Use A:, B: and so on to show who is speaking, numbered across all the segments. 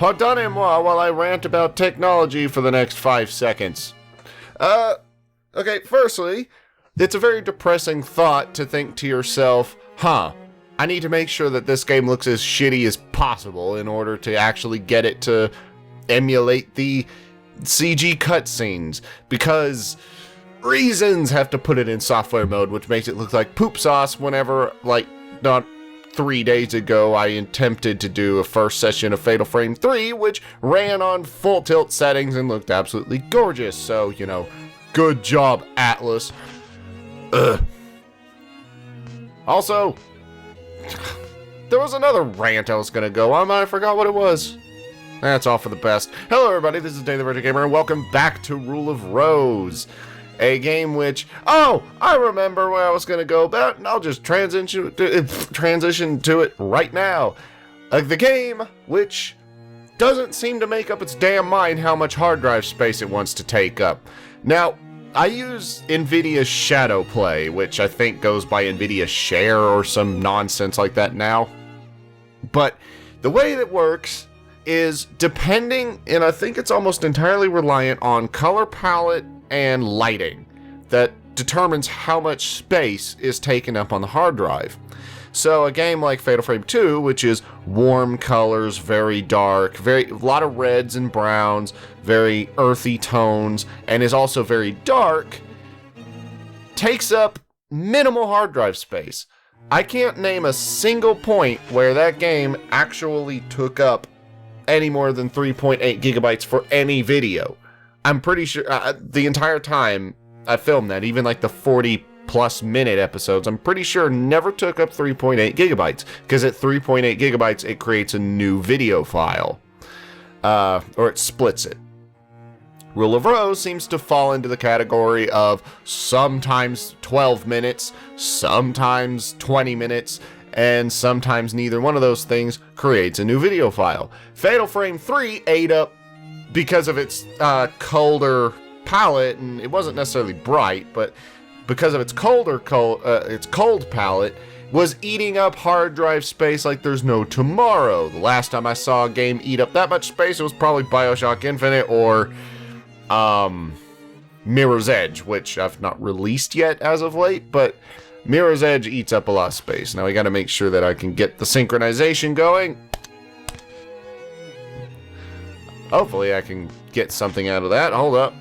A: Pardonnez-moi while I rant about technology for the next 5 seconds. Okay, firstly, it's a very depressing thought to think to yourself, I need to make sure that this game looks as shitty as possible in order to actually get it to emulate the CG cutscenes, because reasons have to put it in software mode, which makes it look like poop sauce whenever, like, not 3 days ago, I attempted to do a first session of Fatal Frame 3, which ran on full tilt settings and looked absolutely gorgeous, so, you know, good job, Atlas. Ugh. Also, there was another rant I was gonna go on, but I forgot what it was. That's all for the best. Hello everybody, this is Dave the Virgin Gamer, and welcome back to Rule of Rose. A game which, I remember where I was gonna go about, and I'll just transition to it right now. The game which doesn't seem to make up its damn mind how much hard drive space it wants to take up. Now, I use NVIDIA Shadow Play, which I think goes by NVIDIA Share or some nonsense like that now. But the way it works is depending, and I think it's almost entirely reliant on color palette and lighting that determines how much space is taken up on the hard drive. So a game like Fatal Frame 2, which is warm colors, very dark, a lot of reds and browns, very earthy tones, and is also very dark, takes up minimal hard drive space. I can't name a single point where that game actually took up any more than 3.8 gigabytes for any video. I'm pretty sure the entire time I filmed that, even like the 40+ minute episodes, I'm pretty sure never took up 3.8 gigabytes, because at 3.8 gigabytes it creates a new video file, or it splits it. Rule of Rose seems to fall into the category of sometimes 12 minutes, sometimes 20 minutes, and sometimes neither one of those things creates a new video file. Fatal Frame 3 ate up, because of its colder palette, and it wasn't necessarily bright, but because of its cold palette, was eating up hard drive space like there's no tomorrow. The last time I saw a game eat up that much space, it was probably BioShock Infinite or Mirror's Edge, which I've not released yet as of late, but Mirror's Edge eats up a lot of space. Now we gotta make sure that I can get the synchronization going. Hopefully I can get something out of that. Hold up.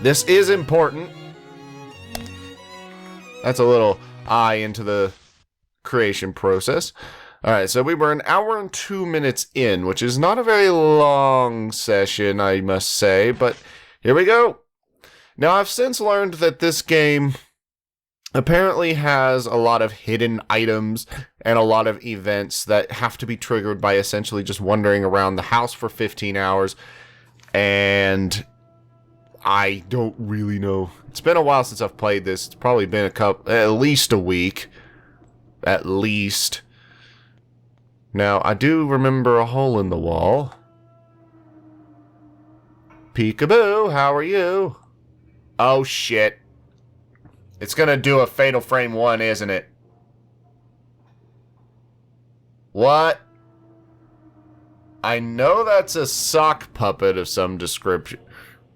A: This is important. That's a little eye into the creation process. Alright, so we were an hour and 2 minutes in, which is not a very long session, I must say, but here we go. Now, I've since learned that this game apparently has a lot of hidden items and a lot of events that have to be triggered by essentially just wandering around the house for 15 hours, and I don't really know. It's been a while since I've played this. It's probably been at least a week. At least. Now, I do remember a hole in the wall. Peekaboo, how are you? Oh, shit. It's gonna do a Fatal Frame 1, isn't it? What? I know that's a sock puppet of some description.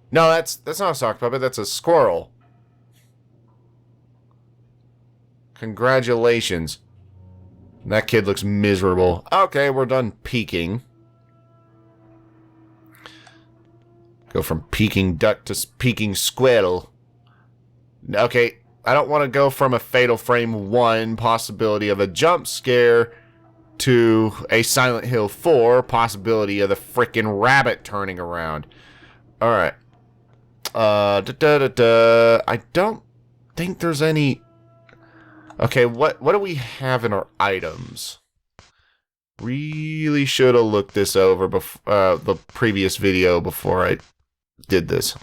A: No, that's not a sock puppet, that's a squirrel. Congratulations. That kid looks miserable. Okay, we're done peeking. Go from peeking duck to peeking squirrel. Okay, I don't want to go from a Fatal Frame 1 possibility of a jump scare to a Silent Hill 4 possibility of the frickin' rabbit turning around. Alright. I don't think there's any... Okay, what do we have in our items? Really should have looked this over before the previous video before I did this.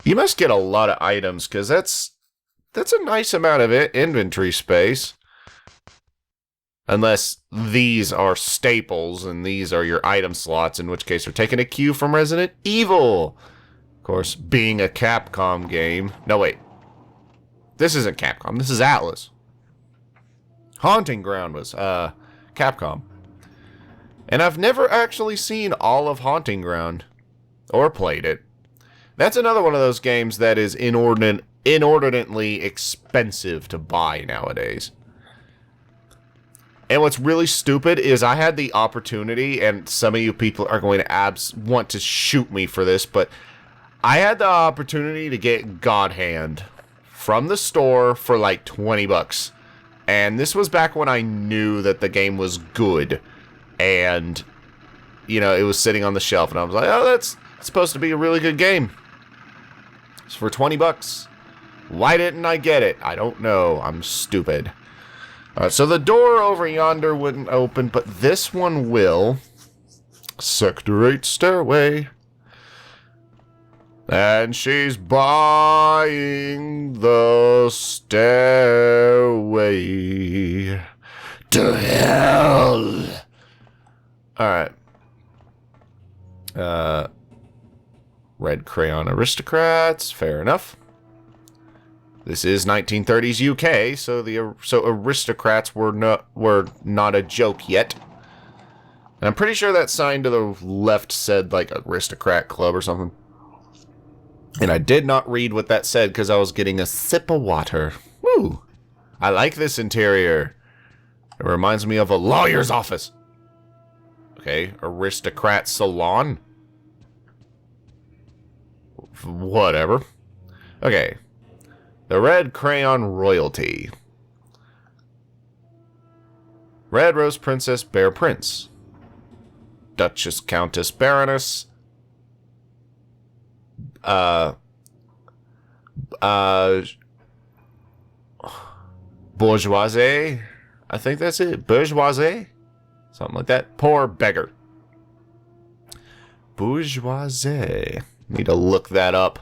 A: You must get a lot of items, because that's a nice amount of inventory space. Unless these are staples and these are your item slots, in which case they're taking a cue from Resident Evil. Of course, being a Capcom game. No, wait. This isn't Capcom. This is Atlas. Haunting Ground was Capcom. And I've never actually seen all of Haunting Ground. Or played it. That's another one of those games that is inordinately expensive to buy nowadays. And what's really stupid is I had the opportunity, and some of you people are going to want to shoot me for this, but I had the opportunity to get God Hand from the store for like 20 bucks. And this was back when I knew that the game was good. And, you know, it was sitting on the shelf, and I was like, oh, that's supposed to be a really good game. It's for 20 bucks. Why didn't I get it? I don't know. I'm stupid. So the door over yonder wouldn't open, but this one will. Sector 8 stairway. And she's buying the stairway to hell. Alright. Red crayon aristocrats. Fair enough. This is 1930s UK, so aristocrats were not a joke yet. And I'm pretty sure that sign to the left said like aristocrat club or something. And I did not read what that said because I was getting a sip of water. Woo! I like this interior. It reminds me of a lawyer's office. Okay, aristocrat salon. Whatever. Okay. The Red Crayon Royalty. Red Rose Princess Bear Prince. Duchess Countess Baroness. Bourgeoisie. I think that's it. Bourgeoisie? Something like that. Poor beggar. Bourgeoisie. Need to look that up.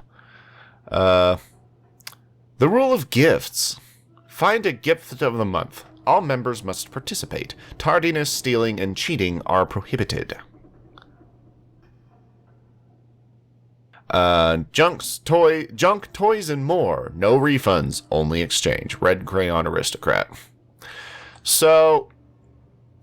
A: The rule of gifts. Find a gift of the month. All members must participate. Tardiness, stealing, and cheating are prohibited. Junk, toys, and more. No refunds. Only exchange. Red Crayon Aristocrat. So,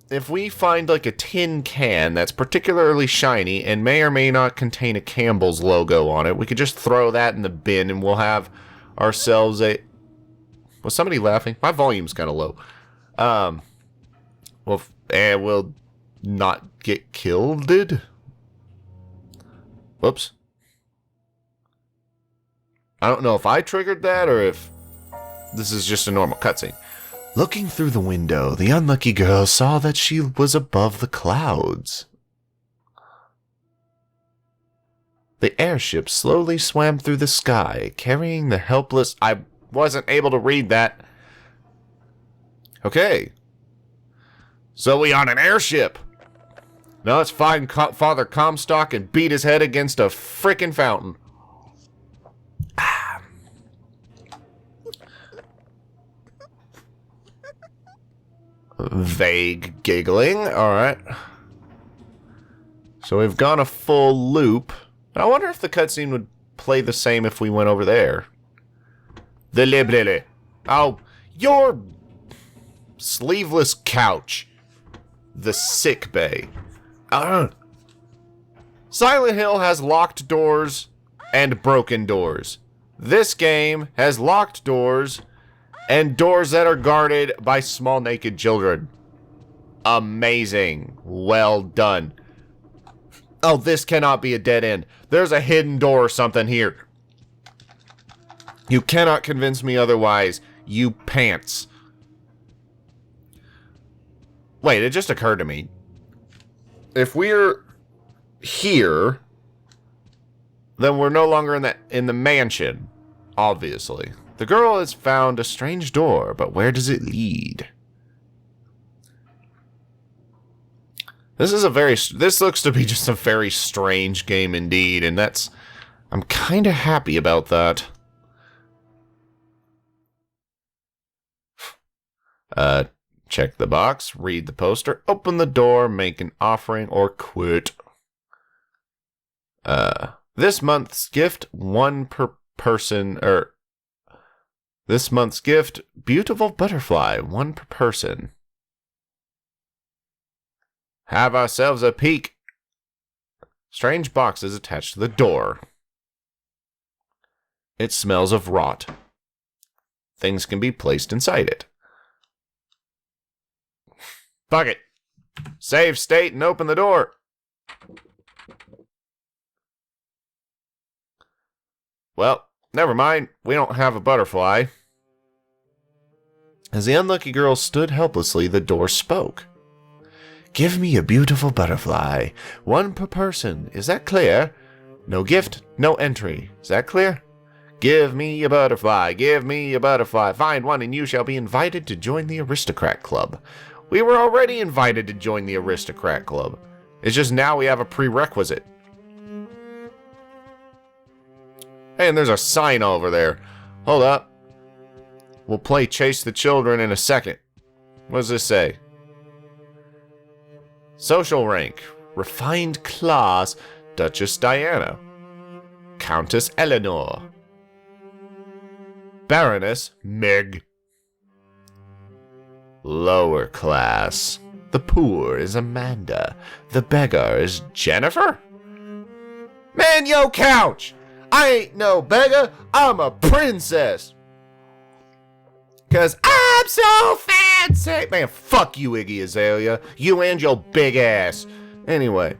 A: if we find like a tin can that's particularly shiny and may or may not contain a Campbell's logo on it, we could just throw that in the bin and we'll have ourselves a... Was somebody laughing? My volume's kind of low. And we'll not get killed. Whoops. I don't know if I triggered that or if this is just a normal cutscene. Looking through the window, the unlucky girl saw that she was above the clouds. The airship slowly swam through the sky, carrying the helpless... I wasn't able to read that. Okay. So we on an airship. Now let's find Father Comstock and beat his head against a frickin' fountain. Vague giggling. Alright. So we've gone a full loop. I wonder if the cutscene would play the same if we went over there. The Leppelin. Oh, your sleeveless couch. The sick bay. Silent Hill has locked doors and broken doors. This game has locked doors and doors that are guarded by small naked children. Amazing. Well done. Oh, this cannot be a dead end. There's a hidden door or something here. You cannot convince me otherwise, you pants. Wait, it just occurred to me. If we're here, then we're no longer in the mansion, obviously. The girl has found a strange door, but where does it lead? This looks to be just a very strange game indeed, and I'm kind of happy about that. Check the box, read the poster, open the door, make an offering, or quit. This month's gift, one per person, this month's gift, beautiful butterfly, one per person. have ourselves a peek. Strange boxes attached to the door. It smells of rot. Things can be placed inside it. Fuck it. Save state and open the door. Well, never mind. We don't have a butterfly. As the unlucky girl stood helplessly, the door spoke. Give me a beautiful butterfly. One per person. Is that clear? No gift, no entry. Is that clear? Give me a butterfly. Give me a butterfly. Find one and you shall be invited to join the Aristocrat Club. We were already invited to join the Aristocrat Club. It's just now we have a prerequisite. Hey, and there's a sign over there. Hold up. We'll play Chase the Children in a second. What does this say? Social rank. Refined class. Duchess Diana. Countess Eleanor. Baroness Meg. Lower class. The poor is Amanda. The beggar is Jennifer? Man, yo, couch! I ain't no beggar. I'm a princess. 'Cause I'm so fancy. Man, fuck you, Iggy Azalea. You and your big ass. Anyway,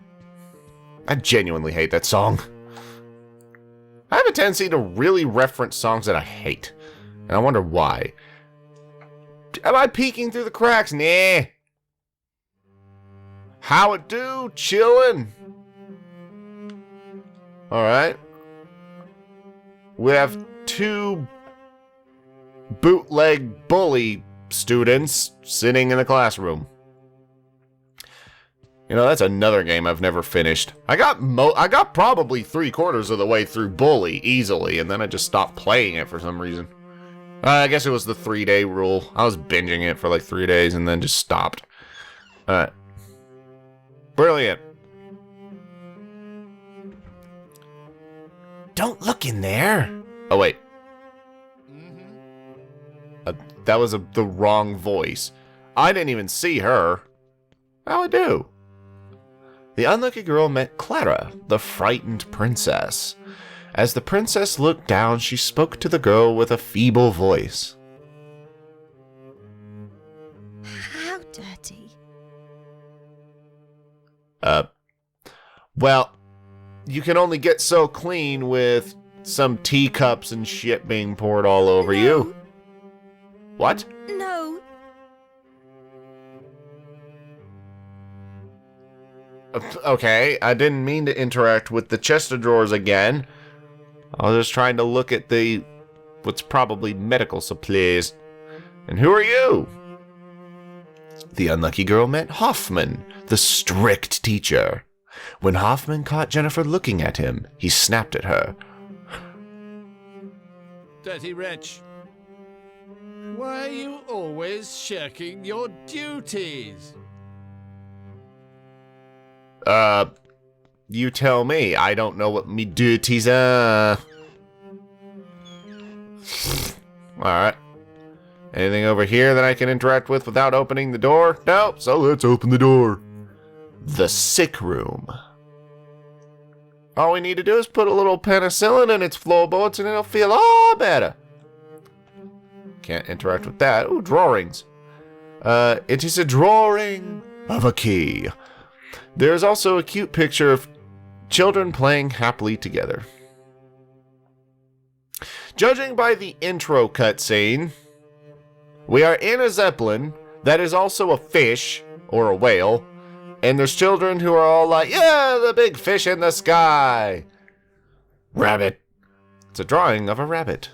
A: I genuinely hate that song. I have a tendency to really reference songs that I hate. And I wonder why. Am I peeking through the cracks? Nah. How it do? Chillin'. Alright. We have two bootleg bully students sitting in the classroom. You know, that's another game I've never finished. I got probably 3/4 of the way through Bully easily, and then I just stopped playing it for some reason. I guess it was the 3-day rule. I was binging it for like 3 days and then just stopped. Alright. Brilliant. Don't look in there. Oh, wait. That was the wrong voice. I didn't even see her. How'd I do? The unlucky girl met Clara, the frightened princess. As the princess looked down, she spoke to the girl with a feeble voice.
B: How dirty?
A: Well, you can only get so clean with some teacups and shit being poured all over you. What?
B: No.
A: Okay, I didn't mean to interact with the chest of drawers again. I was just trying to look at what's probably medical supplies. And who are you? The unlucky girl met Hoffman, the strict teacher. When Hoffman caught Jennifer looking at him, he snapped at her.
C: Dirty wretch. Why are you always shirking your duties?
A: You tell me. I don't know what me duties are. Alright. Anything over here that I can interact with without opening the door? No, so let's open the door. The sick room. All we need to do is put a little penicillin in its floorboards and it'll feel all better. Can't interact with that. Ooh, drawings. It is a drawing of a key. There is also a cute picture of children playing happily together. Judging by the intro cutscene, we are in a Zeppelin that is also a fish, or a whale, and there's children who are all like, yeah, the big fish in the sky. Rabbit. It's a drawing of a rabbit.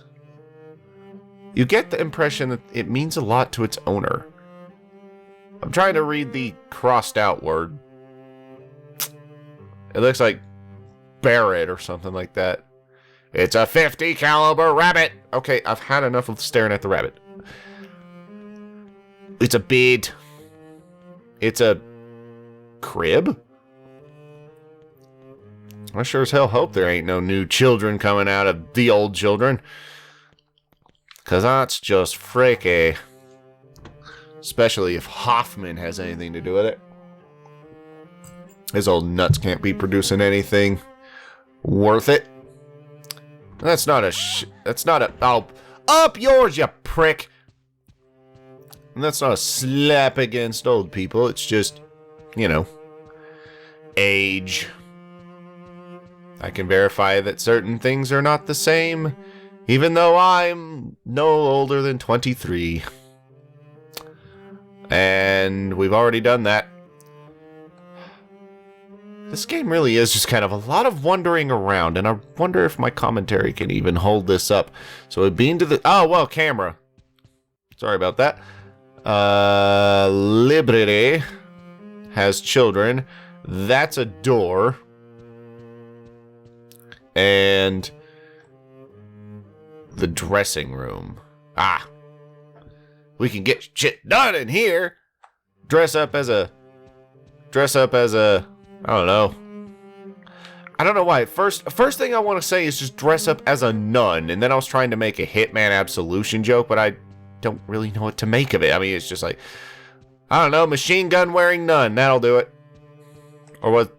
A: You get the impression that it means a lot to its owner. I'm trying to read the crossed out word. It looks like Barrett or something like that. It's a 50 caliber rabbit. Okay, I've had enough of staring at the rabbit. It's a bed. It's a crib. I sure as hell hope there ain't no new children coming out of the old children. 'Cause that's just freaky. Especially if Hoffman has anything to do with it. His old nuts can't be producing anything worth it. That's not a... Oh, up yours, you prick! And that's not a slap against old people. It's just, you know, age. I can verify that certain things are not the same, even though I'm no older than 23. And we've already done that. This game really is just kind of a lot of wandering around, and I wonder if my commentary can even hold this up. So we've been to the... Oh, well, camera. Sorry about that. Library has children. That's a door. And the dressing room. Ah. We can get shit done in here. Dress up as a... I don't know. I don't know why. First thing I want to say is just dress up as a nun. And then I was trying to make a Hitman Absolution joke, but I don't really know what to make of it. I mean, it's just like, I don't know, machine gun wearing nun. That'll do it. Or what?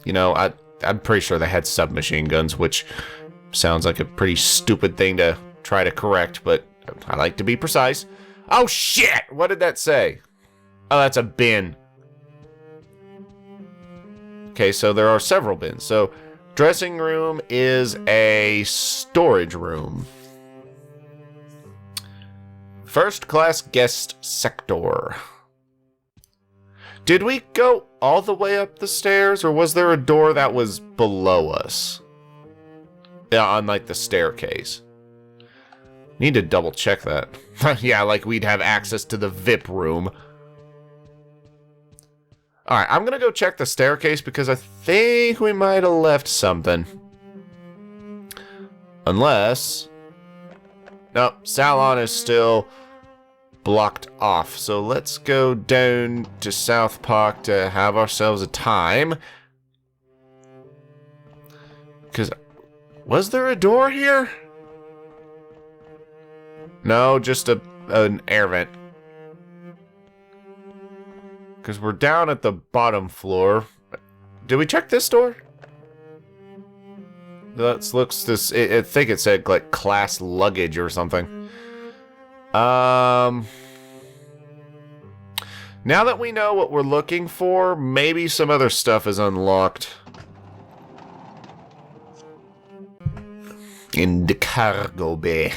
A: You know, I'm pretty sure they had submachine guns, which sounds like a pretty stupid thing to try to correct, but I like to be precise. Oh, shit! What did that say? Oh, that's a bin. Okay, so there are several bins. So, dressing room is a storage room. First class guest sector. Did we go all the way up the stairs, or was there a door that was below us? Yeah, on like the staircase. Need to double check that. Yeah, like we'd have access to the VIP room. Alright, I'm gonna go check the staircase because I think we might have left something. Unless... Nope, Salon is still blocked off. So let's go down to South Park to have ourselves a time. Because... Was there a door here? No, just an air vent. Because we're down at the bottom floor. Did we check this door? Let's looks this. I think it said like class luggage or something. Now that we know what we're looking for, maybe some other stuff is unlocked. In the cargo bay.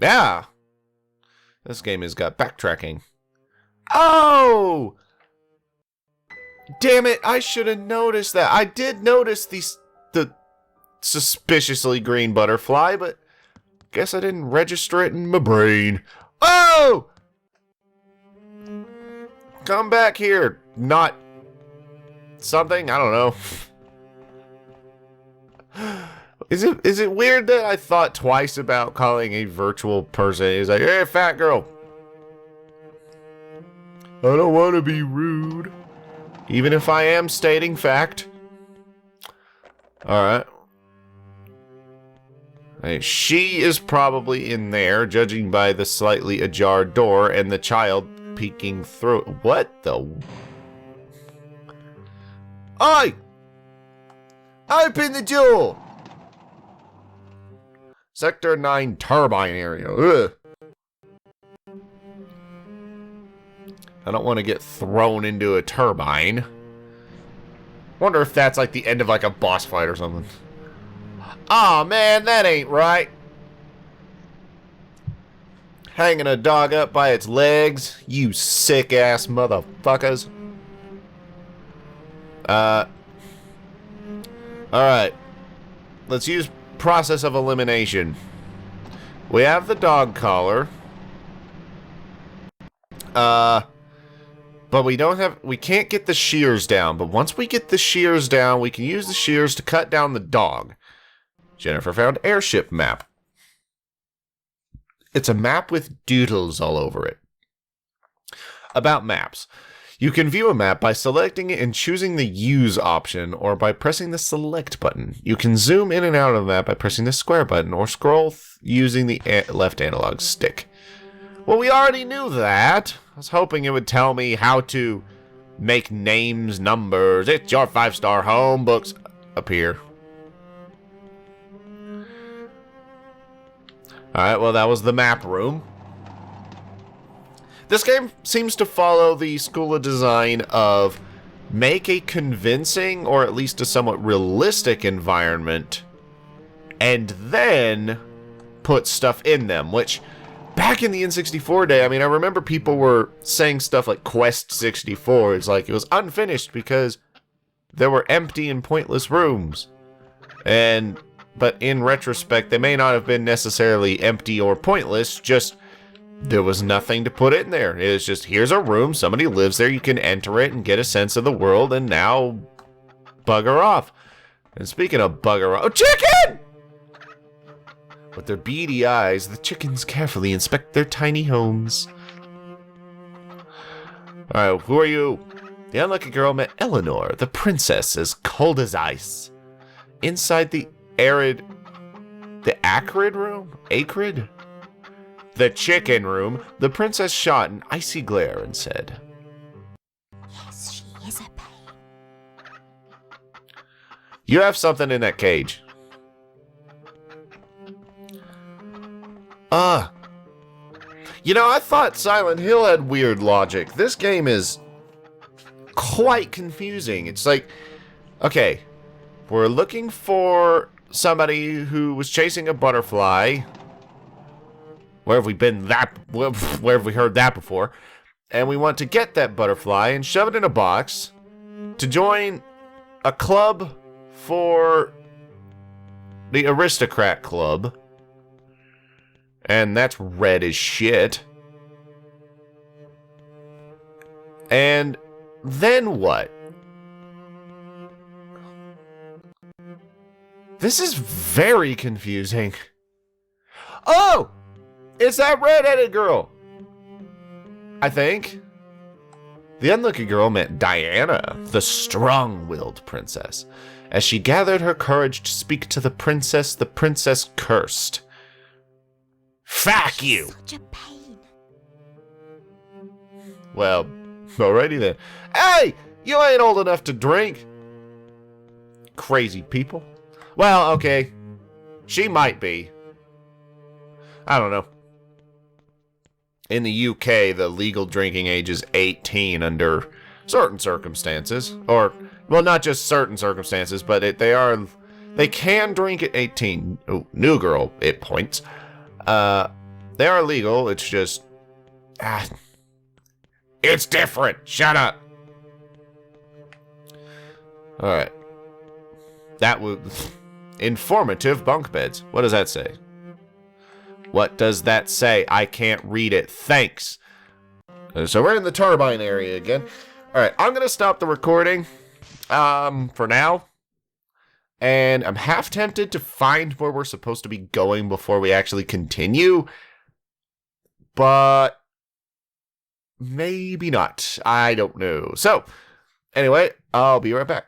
A: Yeah! This game has got backtracking. Oh! Damn it, I should have noticed that. I did notice the suspiciously green butterfly, but guess I didn't register it in my brain. Oh! Come back here, not something, I don't know. Is it weird that I thought twice about calling a virtual person? He's like, hey, fat girl. I don't want to be rude. Even if I am stating fact. Alright. Hey, she is probably in there, judging by the slightly ajar door and the child peeking through. What the... Oi! Open the door! Sector 9 turbine area. Ugh. I don't want to get thrown into a turbine. Wonder if that's like the end of like a boss fight or something. Aw, man, that ain't right. Hanging a dog up by its legs, you sick-ass motherfuckers. Alright. Let's use process of elimination. We have the dog collar. But we can't get the shears down. But once we get the shears down, we can use the shears to cut down the dog. Jennifer found airship map. It's a map with doodles all over it. About maps. You can view a map by selecting it and choosing the Use option, or by pressing the Select button. You can zoom in and out of the map by pressing the Square button, or scroll using the left analog stick. Well, we already knew that. I was hoping it would tell me how to make names, numbers. It's your 5-star home. Books appear. Alright, well, that was the map room. This game seems to follow the school of design of make a convincing, or at least a somewhat realistic environment, and then put stuff in them, which, back in the N64 day, I mean, I remember people were saying stuff like Quest 64. It's like, it was unfinished because there were empty and pointless rooms. But in retrospect, they may not have been necessarily empty or pointless, just there was nothing to put in there. It was just, here's a room, somebody lives there, you can enter it and get a sense of the world, and now bugger off. And speaking of bugger off, oh, chicken! With their beady eyes, the chickens carefully inspect their tiny homes. Alright, who are you? The unlucky girl met Eleanor, the princess, as cold as ice. Inside the acrid room? Acrid? The chicken room, the princess shot an icy glare and said,
B: Yes, she is a pain.
A: You have something in that cage. You know, I thought Silent Hill had weird logic. This game is quite confusing. It's like, okay, we're looking for somebody who was chasing a butterfly. Where have we heard that before? And we want to get that butterfly and shove it in a box to join a club for the Aristocrat Club. And that's red as shit. And then what? This is very confusing. Oh! It's that red-headed girl! I think. The unlucky girl met Diana, the strong-willed princess. As she gathered her courage to speak to the princess cursed. Fuck you!
B: Such a pain.
A: Well, alrighty then. Hey! You ain't old enough to drink. Crazy people. Well, okay. She might be. I don't know. In the UK, the legal drinking age is 18 under certain circumstances. Or, well, not just certain circumstances, but they can drink at 18. Oh, new girl, it points. They are legal, it's just... it's different, shut up! Alright. That was... Informative bunk beds. What does that say? What does that say? I can't read it. Thanks. So we're in the turbine area again. Alright, I'm going to stop the recording for now. And I'm half tempted to find where we're supposed to be going before we actually continue. But maybe not. I don't know. So, anyway, I'll be right back.